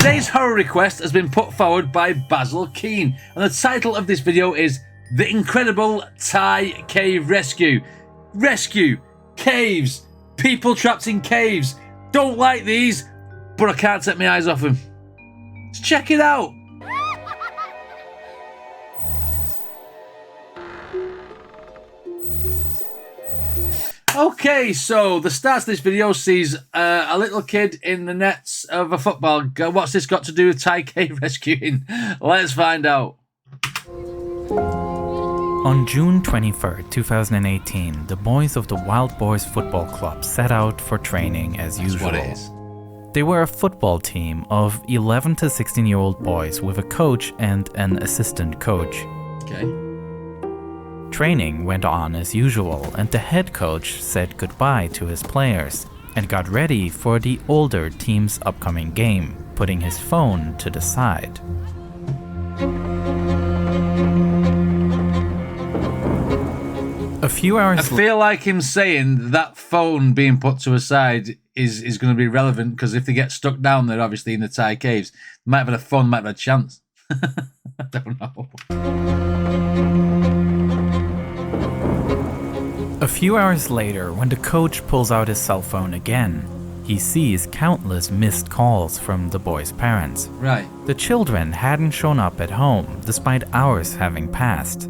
Today's horror request has been put forward by Basil Keane, and the title of this video is The Incredible Thai Cave Rescue. Rescue, caves, people trapped in caves. Don't like these, but I can't take my eyes off them. Let's check it out. Okay, so the start of this video sees a little kid in the nets of a football. What's this got to do with Thai cave rescuing? Let's find out. On June 23rd, 2018, the boys of the Wild Boys Football Club set out for training as usual. That's what it is. They were a football team of 11 to 16-year-old boys with a coach and an assistant coach. Okay. Training went on as usual, and the head coach said goodbye to his players and got ready for the older team's upcoming game, putting his phone to the side. A few hours I feel like him saying that phone being put to a side is going to be relevant, because if they get stuck down there, obviously in the Thai caves, they might have a phone, might have a chance. I don't know. A few hours later, when the coach pulls out his cell phone again, he sees countless missed calls from the boys' parents. Right. The children hadn't shown up at home, despite hours having passed.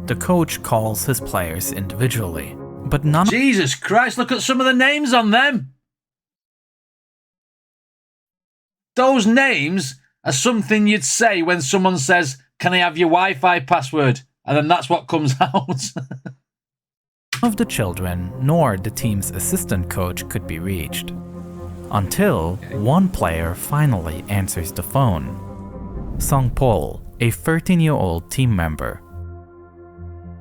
The coach calls his players individually, but none. Jesus Christ, look at some of the names on them. Those names are something you'd say when someone says, "Can I have your Wi-Fi password?" And then that's what comes out. of the children nor the team's assistant coach could be reached. Until one player finally answers the phone. Song Pol, a 13-year-old team member.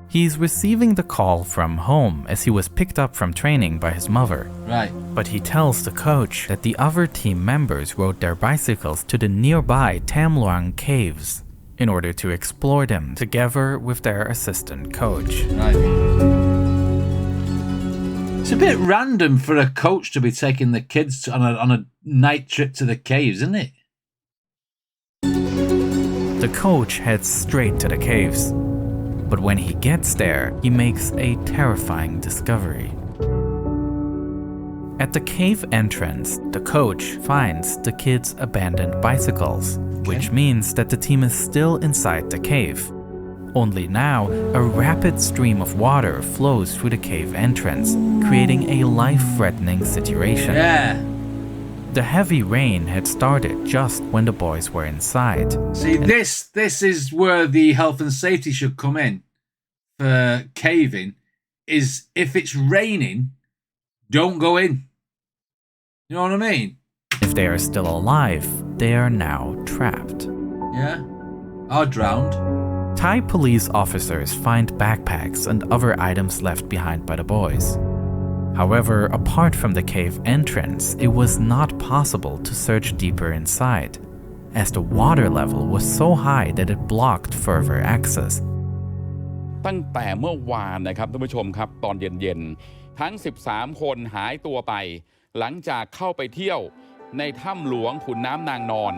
He's receiving the call from home as he was picked up from training by his mother. Right. But he tells the coach that the other team members rode their bicycles to the nearby Tam Luang caves in order to explore them together with their assistant coach. Right. It's a bit random for a coach to be taking the kids on a night trip to the caves, isn't it? The coach heads straight to the caves. But when he gets there, he makes a terrifying discovery. At the cave entrance, the coach finds the kids' abandoned bicycles, which means that the team is still inside the cave. Only now, a rapid stream of water flows through the cave entrance, creating a life-threatening situation. Yeah. The heavy rain had started just when the boys were inside. See, this is where the health and safety should come in for caving, is if it's raining, don't go in. You know what I mean? If they are still alive, they are now trapped. Yeah. Or drowned. Thai police officers find backpacks and other items left behind by the boys. However, apart from the cave entrance, it was not possible to search deeper inside, as the water level was so high that it blocked further access. ตั้งแต่เมื่อวานนะครับท่านผู้ชมครับตอนเย็นๆทั้ง13คนหายตัวไปหลังจากเข้าไปเที่ยวในถ้ำหลวงขุนน้ำนางนอน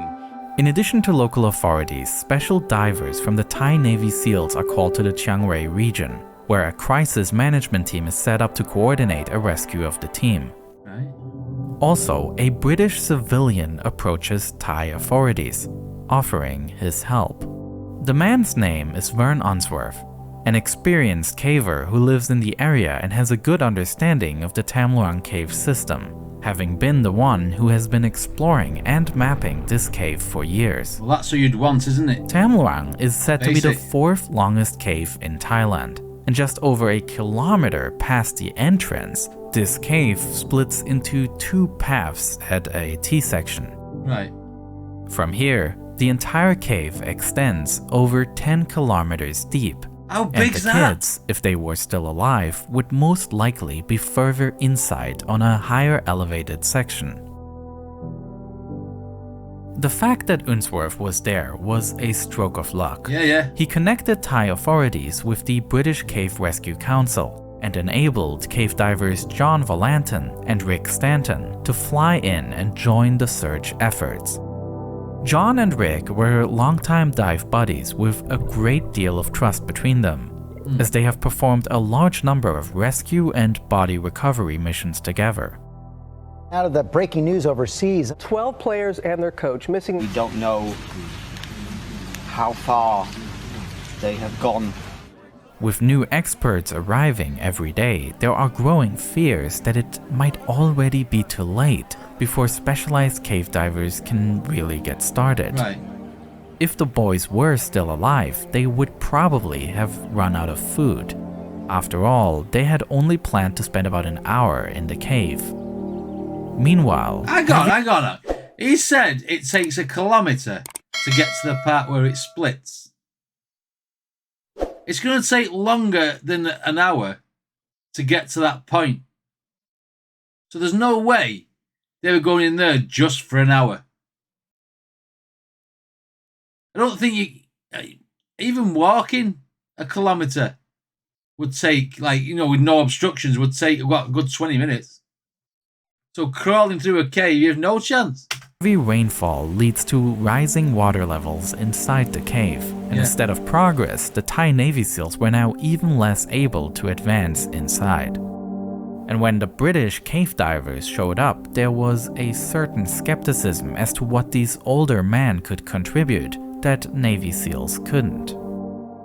In addition to local authorities, special divers from the Thai Navy SEALs are called to the Chiang Rai region, where a crisis management team is set up to coordinate a rescue of the team. Right. Also, a British civilian approaches Thai authorities, offering his help. The man's name is Vern Unsworth, an experienced caver who lives in the area and has a good understanding of the Tam Luang cave system, having been the one who has been exploring and mapping this cave for years. Well, that's what you'd want, isn't it? Tam Luang is said to be the 4th longest cave in Thailand, and just over a kilometer past the entrance, this cave splits into 2 paths at a T-section. Right. From here, the entire cave extends over 10 kilometers deep. How And big's the that? kids, if they were still alive, would most likely be further inside on a higher elevated section. The fact that Unsworth was there was a stroke of luck. Yeah. He connected Thai authorities with the British Cave Rescue Council and enabled cave divers John Volanton and Rick Stanton to fly in and join the search efforts. John and Rick were longtime dive buddies with a great deal of trust between them, as they have performed a large number of rescue and body recovery missions together. Out of the breaking news overseas, 12 players and their coach missing. We don't know how far they have gone. With new experts arriving every day, there are growing fears that it might already be too late before specialized cave divers can really get started. Right. If the boys were still alive, they would probably have run out of food. After all, they had only planned to spend about an hour in the cave. Meanwhile, Hang on. He said it takes a kilometre to get to the part where it splits. It's going to take longer than an hour to get to that point. So there's no way they were going in there just for an hour. I don't think even walking a kilometre would take, with no obstructions, would take a good 20 minutes. So crawling through a cave, you have no chance. heavy rainfall leads to rising water levels inside the cave, and instead of progress, the Thai Navy SEALs were now even less able to advance inside. And when the British cave divers showed up, there was a certain skepticism as to what these older men could contribute that Navy SEALs couldn't.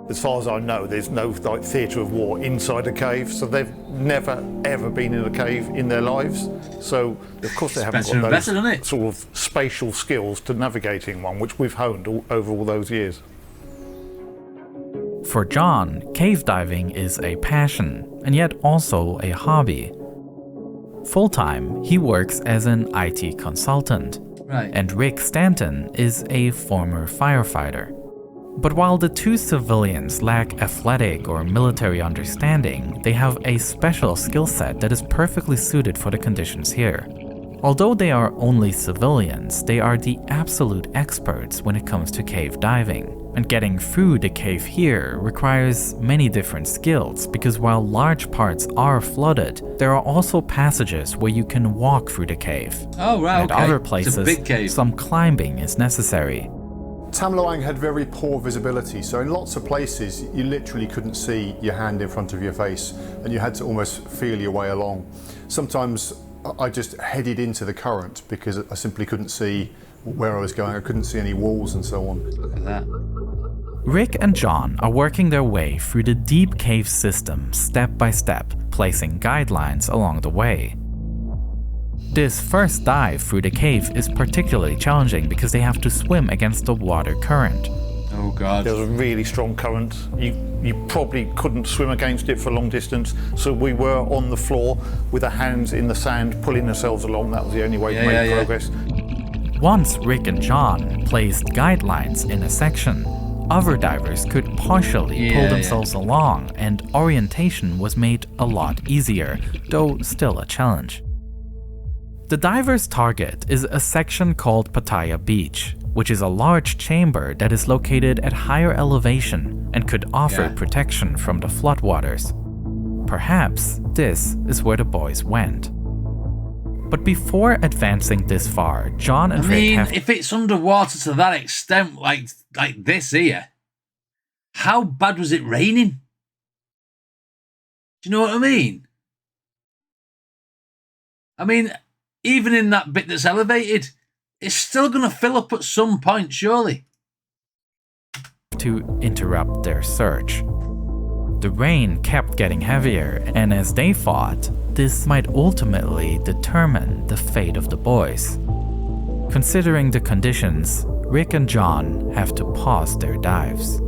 As far as I know, there's no theatre of war inside a cave, so they've never ever been in a cave in their lives. So of course they haven't got those sort of spatial skills to navigating one, which we've honed over all those years. For John, cave diving is a passion, and yet also a hobby. Full-time, he works as an IT consultant, and Rick Stanton is a former firefighter. But while the two civilians lack athletic or military understanding, they have a special skill set that is perfectly suited for the conditions here. Although they are only civilians, they are the absolute experts when it comes to cave diving. And getting through the cave here requires many different skills, because while large parts are flooded, there are also passages where you can walk through the cave. Oh, right, and other places, it's a big cave. Some climbing is necessary. Tam Loang had very poor visibility, so in lots of places you literally couldn't see your hand in front of your face and you had to almost feel your way along. Sometimes I just headed into the current because I simply couldn't see where I was going. I couldn't see any walls and so on. Look at that. Rick and John are working their way through the deep cave system step by step, placing guidelines along the way. This first dive through the cave is particularly challenging because they have to swim against the water current. Oh God. There was a really strong current. You probably couldn't swim against it for long distance, so we were on the floor with our hands in the sand, pulling ourselves along. That was the only way to make progress. Once Rick and John placed guidelines in a section, other divers could partially pull themselves along, and orientation was made a lot easier, though still a challenge. The diver's target is a section called Pattaya Beach, which is a large chamber that is located at higher elevation and could offer protection from the floodwaters. Perhaps this is where the boys went. But before advancing this far, John and Rick have... if it's underwater to that extent, like this here, how bad was it raining? Do you know what I mean? Even in that bit that's elevated, it's still going to fill up at some point, surely. To interrupt their search. The rain kept getting heavier, and as they thought, this might ultimately determine the fate of the boys. Considering the conditions, Rick and John have to pause their dives.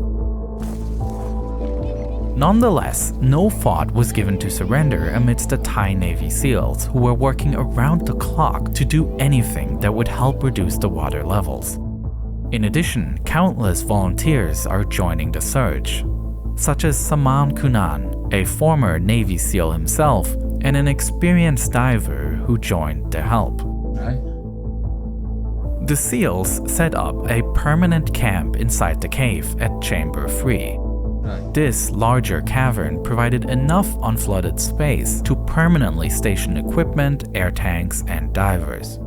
Nonetheless, no thought was given to surrender amidst the Thai Navy SEALs, who were working around the clock to do anything that would help reduce the water levels. In addition, countless volunteers are joining the search, such as Saman Kunan, a former Navy SEAL himself, and an experienced diver who joined their help. The SEALs set up a permanent camp inside the cave at Chamber 3. This larger cavern provided enough unflooded space to permanently station equipment, air tanks, and divers.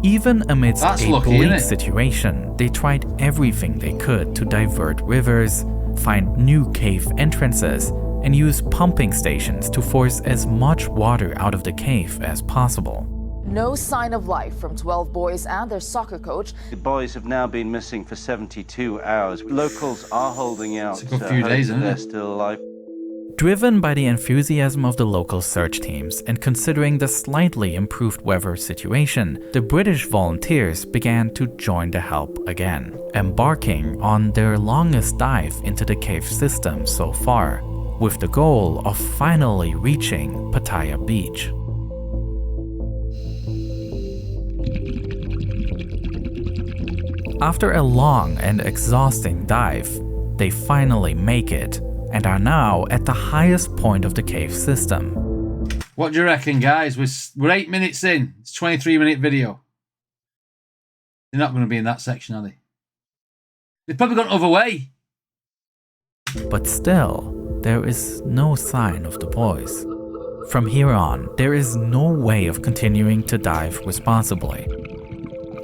Even amidst That's a lucky, bleak innit? situation, they tried everything they could to divert rivers, find new cave entrances, and use pumping stations to force as much water out of the cave as possible. No sign of life from 12 boys and their soccer coach. The boys have now been missing for 72 hours. Locals are holding out. It's a good few days, isn't they're it? still alive. Driven by the enthusiasm of the local search teams and considering the slightly improved weather situation, the British volunteers began to join the help again, embarking on their longest dive into the cave system so far, with the goal of finally reaching Pattaya Beach. After a long and exhausting dive, they finally make it and are now at the highest point of the cave system. What do you reckon, guys? We're 8 minutes in. It's a 23-minute video. They're not going to be in that section, are they? They've probably gone other way. But still, there is no sign of the boys. From here on, there is no way of continuing to dive responsibly.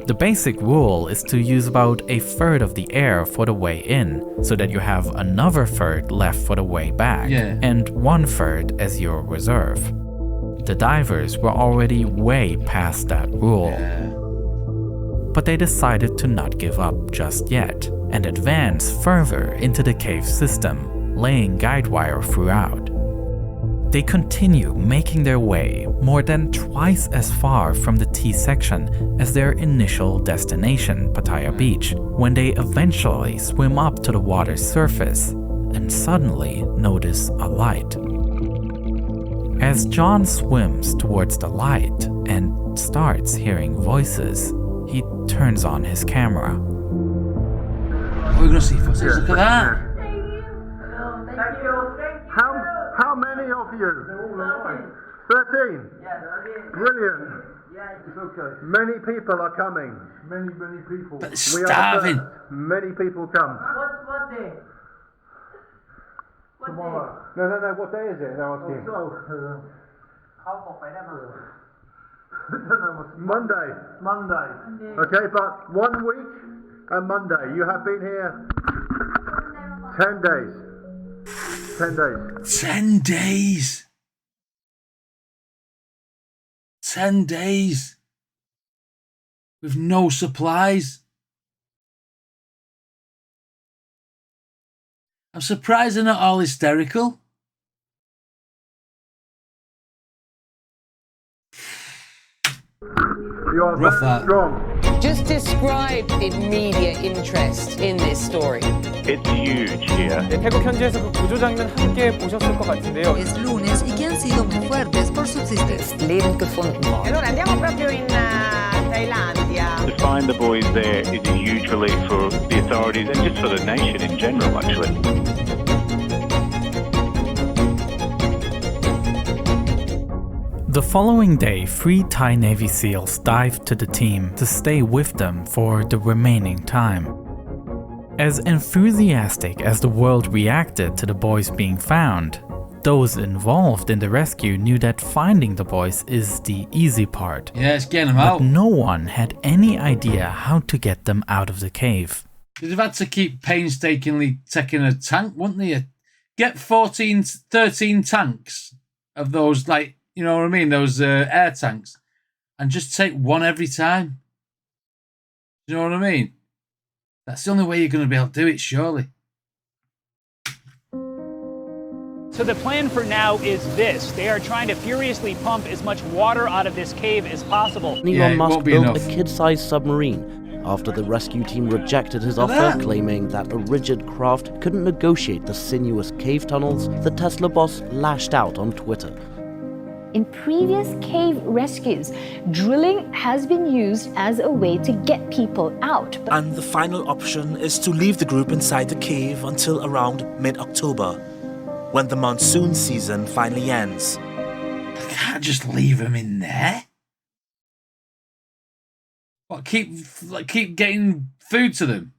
The basic rule is to use about a third of the air for the way in, so that you have another third left for the way back, and 1/3 as your reserve. The divers were already way past that rule. But they decided to not give up just yet, and advance further into the cave system, laying guide wire throughout. They continue making their way more than twice as far from the T section as their initial destination, Pattaya Beach, when they eventually swim up to the water's surface and suddenly notice a light. As John swims towards the light and starts hearing voices, he turns on his camera. We're going to see footage. Look at that. How many of you? 13. Brilliant. It's okay. Many people are coming. Many people. But starving. Many people come. What day? Tomorrow. No. What day is it? Now asking. Monday. Okay, but 1 week and Monday. You have been here 10 days. 10 days. 10 days. 10 days. With no supplies. I'm surprised they're not all hysterical. You are Rough very that. strong. Just describe the media interest in this story. It's huge here. 태국 현지에서 그 구조 장면 함께 보셨을 것 같은데요. Es lunes y que han sido muy fuertes por subsistir. Leben gefunden worden. Allora andiamo proprio in Thailandia. To find the boys there is a huge relief for the authorities and just for the nation in general, actually. The following day, 3 Thai Navy SEALs dived to the team to stay with them for the remaining time. As enthusiastic as the world reacted to the boys being found, those involved in the rescue knew that finding the boys is the easy part. Yeah, it's getting them But out. no one had any idea how to get them out of the cave. They'd have had to keep painstakingly taking a tank, wouldn't they? Get 13 tanks of those, like, you know what I mean? Those air tanks. And just take one every time. You know what I mean? That's the only way you're going to be able to do it, surely. So the plan for now is this. They are trying to furiously pump as much water out of this cave as possible. Elon Musk built a kid-sized submarine after the rescue team rejected his offer, claiming that a rigid craft couldn't negotiate the sinuous cave tunnels. The Tesla boss lashed out on Twitter. In previous cave rescues, drilling has been used as a way to get people out. And the final option is to leave the group inside the cave until around mid-October, when the monsoon season finally ends. I can't just leave them in there. What, keep getting food to them?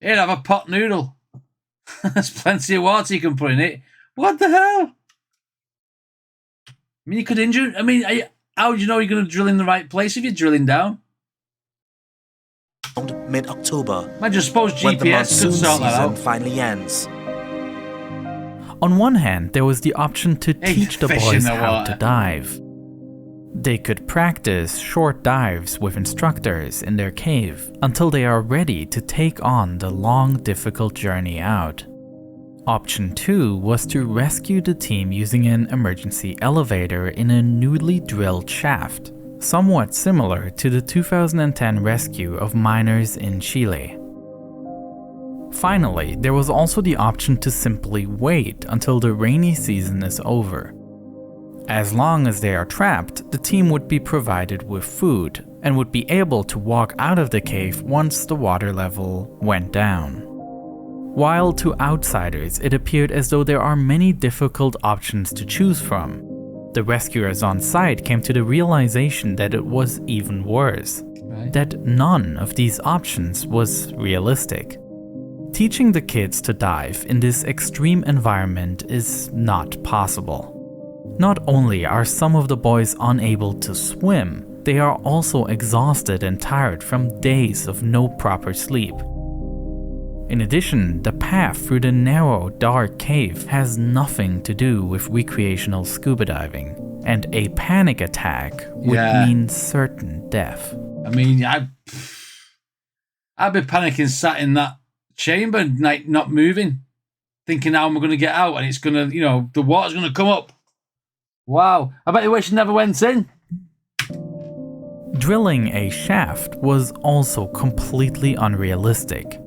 Here, have a pot noodle. There's plenty of water you can put in it. What the hell? I mean, you could injure. I mean, how do you know you're going to drill in the right place if you're drilling down? mid-October. I just suppose when the GPS could monsoon sort that season out. finally ends. On one hand, there was the option to teach the boys how to dive. They could practice short dives with instructors in their cave until they are ready to take on the long, difficult journey out. Option 2 was to rescue the team using an emergency elevator in a newly drilled shaft, somewhat similar to the 2010 rescue of miners in Chile. Finally, there was also the option to simply wait until the rainy season is over. As long as they are trapped, the team would be provided with food and would be able to walk out of the cave once the water level went down. While to outsiders it appeared as though there are many difficult options to choose from, the rescuers on site came to the realization that it was even worse, that none of these options was realistic. Teaching the kids to dive in this extreme environment is not possible. Not only are some of the boys unable to swim, they are also exhausted and tired from days of no proper sleep. In addition, the path through the narrow, dark cave has nothing to do with recreational scuba diving, and a panic attack would mean certain death. I mean, I'd be panicking sat in that chamber, like not moving, thinking how am I going to get out, and it's going to, the water's going to come up. Wow, I bet you wish you never went in. Drilling a shaft was also completely unrealistic.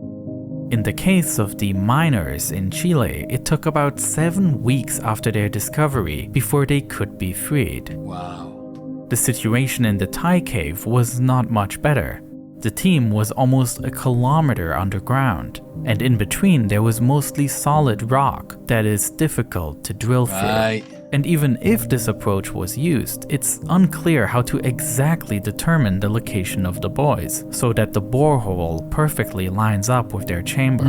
In the case of the miners in Chile, it took about 7 weeks after their discovery before they could be freed. Wow. The situation in the Thai cave was not much better. The team was almost a kilometer underground, and in between there was mostly solid rock that is difficult to drill through. And even if this approach was used, it's unclear how to exactly determine the location of the boys, so that the borehole perfectly lines up with their chamber.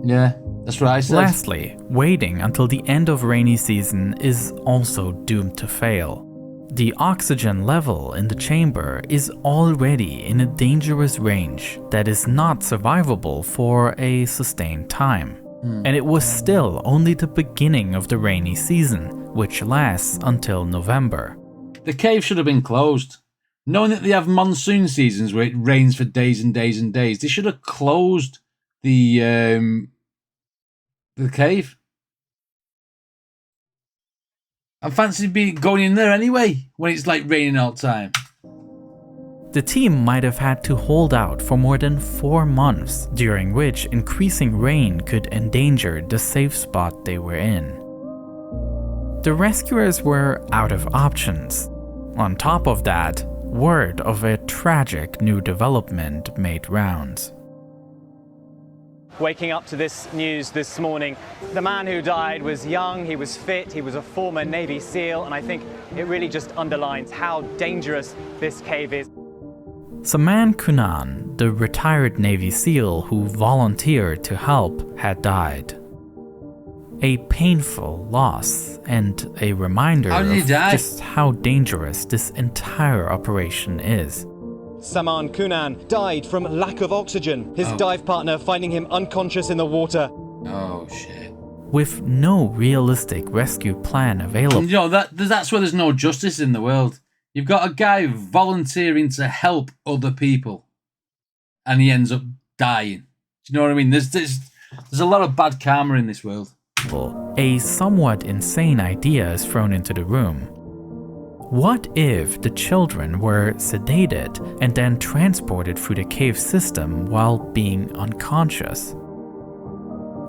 Yeah, that's what I said. Lastly, waiting until the end of rainy season is also doomed to fail. The oxygen level in the chamber is already in a dangerous range that is not survivable for a sustained time. And it was still only the beginning of the rainy season, which lasts until November. The cave should have been closed. Knowing that they have monsoon seasons where it rains for days and days and days, they should have closed the cave. I fancy going in there anyway when it's like raining all the time. The team might have had to hold out for more than 4 months, during which increasing rain could endanger the safe spot they were in. The rescuers were out of options. On top of that, word of a tragic new development made rounds. Waking up to this news this morning, the man who died was young, he was fit, he was a former Navy SEAL, and I think it really just underlines how dangerous this cave is. Saman Kunan, the retired Navy SEAL who volunteered to help, had died. A painful loss and a reminder of just how dangerous this entire operation is. Saman Kunan died from lack of oxygen, his dive partner finding him unconscious in the water. Oh, shit. With no realistic rescue plan available. That's where there's no justice in the world. You've got a guy volunteering to help other people, and he ends up dying. Do you know what I mean? There's a lot of bad karma in this world. A somewhat insane idea is thrown into the room. What if the children were sedated and then transported through the cave system while being unconscious?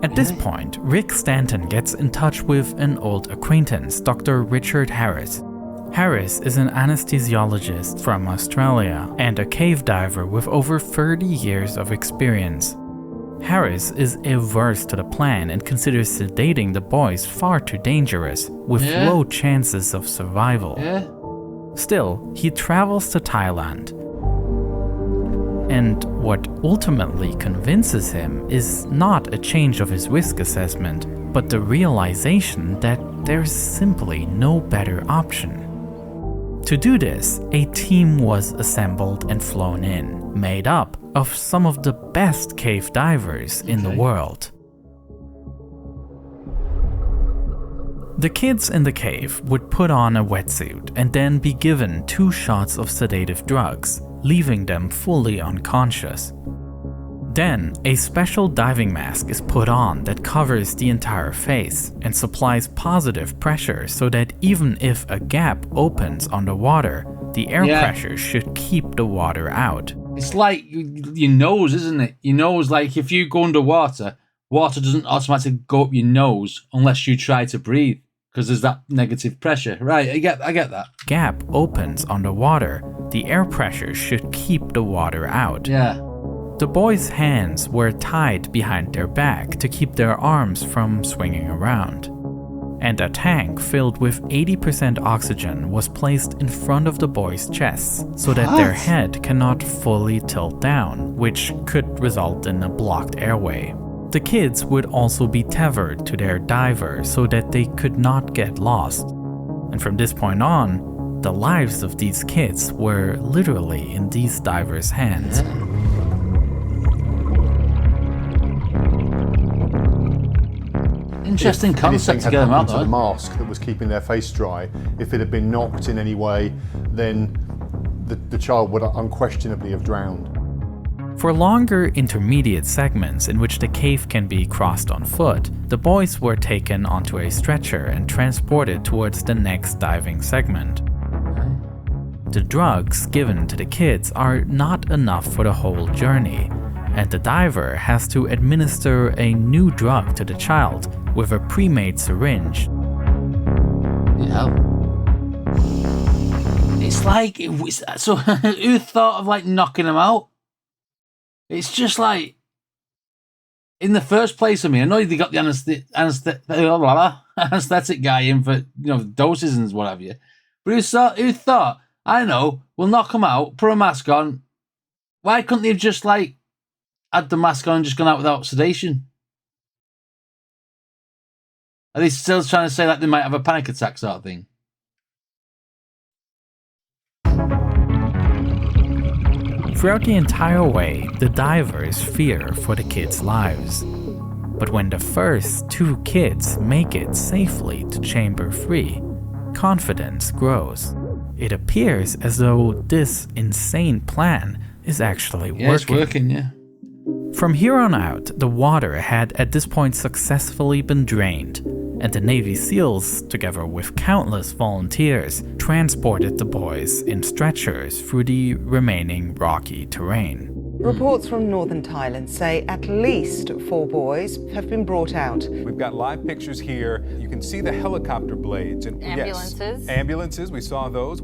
At this point, Rick Stanton gets in touch with an old acquaintance, Dr. Richard Harris. Harris is an anesthesiologist from Australia and a cave diver with over 30 years of experience. Harris is averse to the plan and considers sedating the boys far too dangerous, with low chances of survival. Still, he travels to Thailand. And what ultimately convinces him is not a change of his risk assessment, but the realization that there's simply no better option. To do this, a team was assembled and flown in, made up of some of the best cave divers in the world. The kids in the cave would put on a wetsuit and then be given 2 shots of sedative drugs, leaving them fully unconscious. Then, a special diving mask is put on that covers the entire face and supplies positive pressure so that even if a gap opens underwater, the air pressure should keep the water out. It's like your nose, isn't it? Your nose, like if you go underwater, water doesn't automatically go up your nose unless you try to breathe, because there's that negative pressure. Right, I get that. Gap opens underwater, the air pressure should keep the water out. Yeah. The boys' hands were tied behind their back to keep their arms from swinging around. And a tank filled with 80% oxygen was placed in front of the boys' chests so that their head cannot fully tilt down, which could result in a blocked airway. The kids would also be tethered to their diver so that they could not get lost. And from this point on, the lives of these kids were literally in these divers' hands. Interesting concept to get them out though. The mask that was keeping their face dry, if it had been knocked in any way, then the child would unquestionably have drowned. For longer intermediate segments in which the cave can be crossed on foot, the boys were taken onto a stretcher and transported towards the next diving segment. The drugs given to the kids are not enough for the whole journey, and the diver has to administer a new drug to the child with a pre-made syringe. Yeah. It's like, so who thought of like knocking them out? It's just like, in the first place, I mean, I know they got the anesthetic guy in for, doses and what have you. But who thought, I don't know, we'll knock them out, put a mask on. Why couldn't they have just like had the mask on and just gone out without sedation? Are they still trying to say like they might have a panic attack sort of thing? Throughout the entire way, the divers fear for the kids' lives. But when the first 2 kids make it safely to chamber 3, confidence grows. It appears as though this insane plan is actually working. Yeah, it's working, yeah. From here on out, the water had at this point successfully been drained, and the Navy SEALs, together with countless volunteers, transported the boys in stretchers through the remaining rocky terrain. Reports from northern Thailand say at least 4 boys have been brought out. We've got live pictures here. You can see the helicopter blades. And ambulances. Yes, ambulances, we saw those.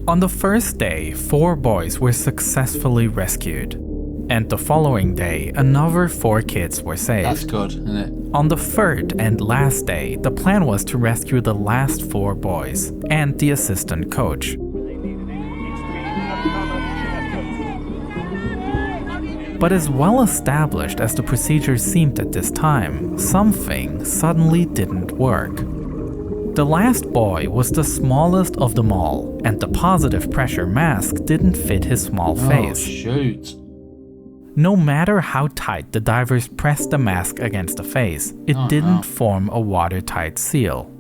On the first day, 4 boys were successfully rescued. And the following day, another 4 kids were saved. That's good, isn't it? On the 3rd and last day, the plan was to rescue the last 4 boys and the assistant coach. But as well established as the procedure seemed at this time, something suddenly didn't work. The last boy was the smallest of them all, and the positive pressure mask didn't fit his small face. Oh, shoot. No matter how tight the divers pressed the mask against the face, it didn't form a watertight seal.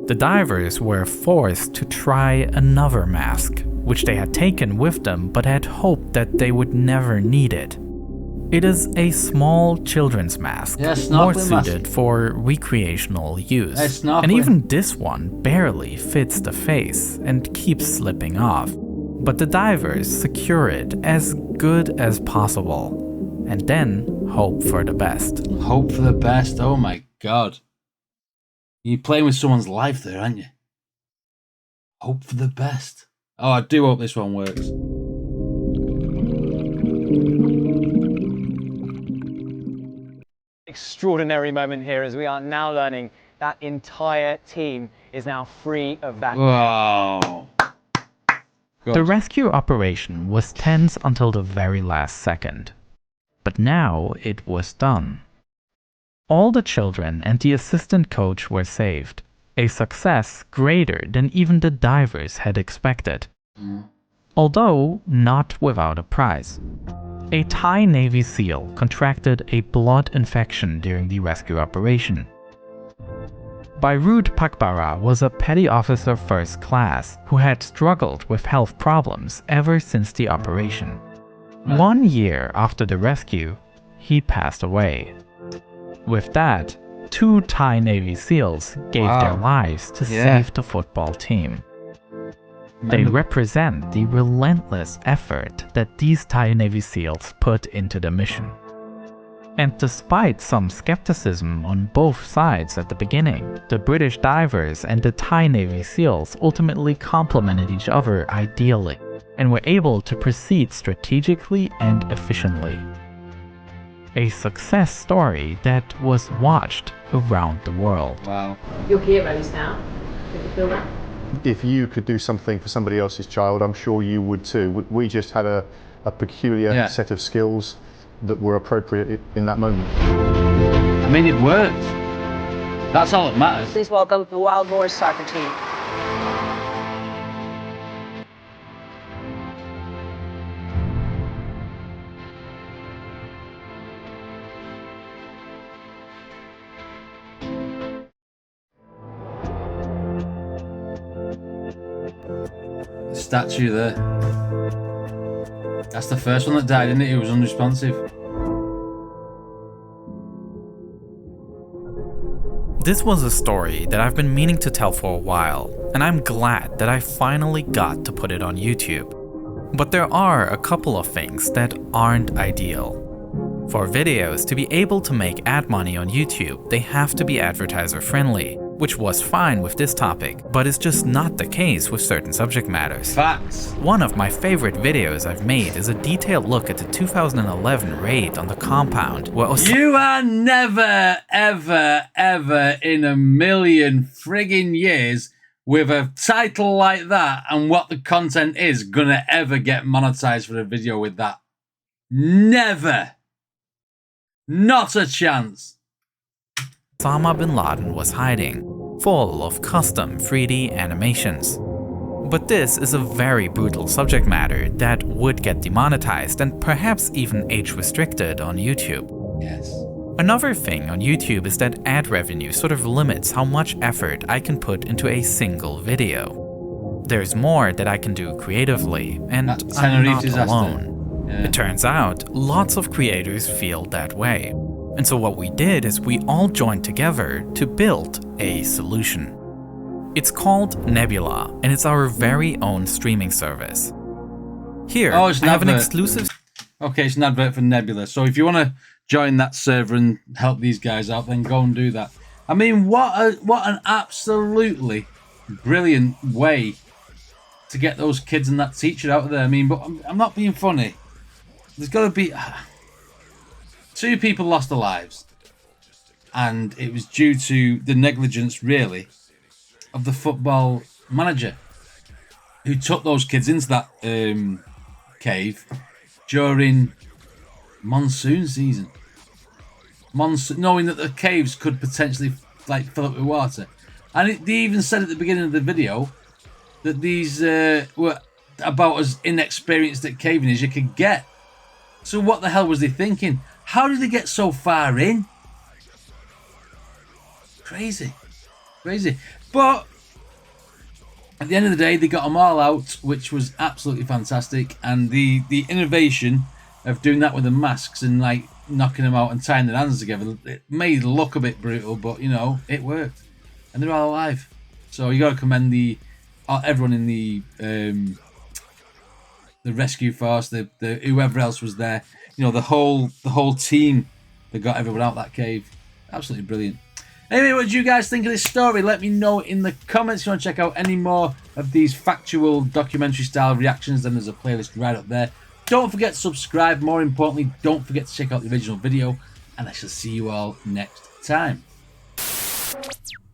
The divers were forced to try another mask, which they had taken with them but had hoped that they would never need it. It is a small children's mask, more suited for recreational use, and even this one barely fits the face and keeps slipping off. But the divers secure it as good as possible, and then hope for the best. Hope for the best, oh my god. You're playing with someone's life there, aren't you? Hope for the best. Oh, I do hope this one works. Extraordinary moment here as we are now learning that entire team is now free of that. Wow. The rescue operation was tense until the very last second. But now it was done. All the children and the assistant coach were saved, a success greater than even the divers had expected. Although not without a prize. A Thai Navy SEAL contracted a blood infection during the rescue operation. Bairud Pakbara was a petty officer first class who had struggled with health problems ever since the operation. 1 year after the rescue, he passed away. With that, 2 Thai Navy SEALs gave their lives to save the football team. They represent the relentless effort that these Thai Navy SEALs put into the mission. And despite some skepticism on both sides at the beginning, the British divers and the Thai Navy SEALs ultimately complemented each other ideally, and were able to proceed strategically and efficiently. A success story that was watched around the world. Wow. Your heroes now. Did you feel that? If you could do something for somebody else's child, I'm sure you would too. We just had a peculiar set of skills that were appropriate in that moment. I mean, it worked. That's all that matters. Please welcome the Wild Boars soccer team. The statue there. That's the first one that died, isn't it? He was unresponsive. This was a story that I've been meaning to tell for a while, and I'm glad that I finally got to put it on YouTube. But there are a couple of things that aren't ideal. For videos to be able to make ad money on YouTube, they have to be advertiser friendly, which was fine with this topic, but is just not the case with certain subject matters. Facts. One of my favorite videos I've made is a detailed look at the 2011 raid on the compound where You are never, ever, ever in a million friggin' years with a title like that and what the content is gonna ever get monetized for a video with that. Never. Not a chance. Osama bin Laden was hiding, full of custom 3D animations. But this is a very brutal subject matter that would get demonetized and perhaps even age-restricted on YouTube. Yes. Another thing on YouTube is that ad revenue sort of limits how much effort I can put into a single video. There's more that I can do creatively, and I'm not alone. Yeah. It turns out, lots of creators feel that way. And so what we did is we all joined together to build a solution. It's called Nebula, and it's our very own streaming service. Here, I have an exclusive... Okay, it's an advert for Nebula. So if you want to join that server and help these guys out, then go and do that. I mean, what an absolutely brilliant way to get those kids and that teacher out of there. I mean, but I'm not being funny. There's got to be... 2 people lost their lives, and it was due to the negligence, really, of the football manager who took those kids into that cave during monsoon season. Knowing that the caves could potentially fill up with water. And they even said at the beginning of the video that these were about as inexperienced at caving as you could get. So what the hell was they thinking? How did they get so far in? Crazy. Crazy. But at the end of the day, they got them all out, which was absolutely fantastic. And the innovation of doing that with the masks and knocking them out and tying their hands together, it may look a bit brutal, but you know, it worked. And they're all alive. So you got to commend everyone in the rescue force, the whoever else was there. You know, the whole team that got everyone out that cave. Absolutely brilliant. Anyway, what did you guys think of this story? Let me know in the comments. If you want to check out any more of these factual documentary style reactions, then there's a playlist right up there. Don't forget to subscribe. More importantly, don't forget to check out the original video. And I shall see you all next time.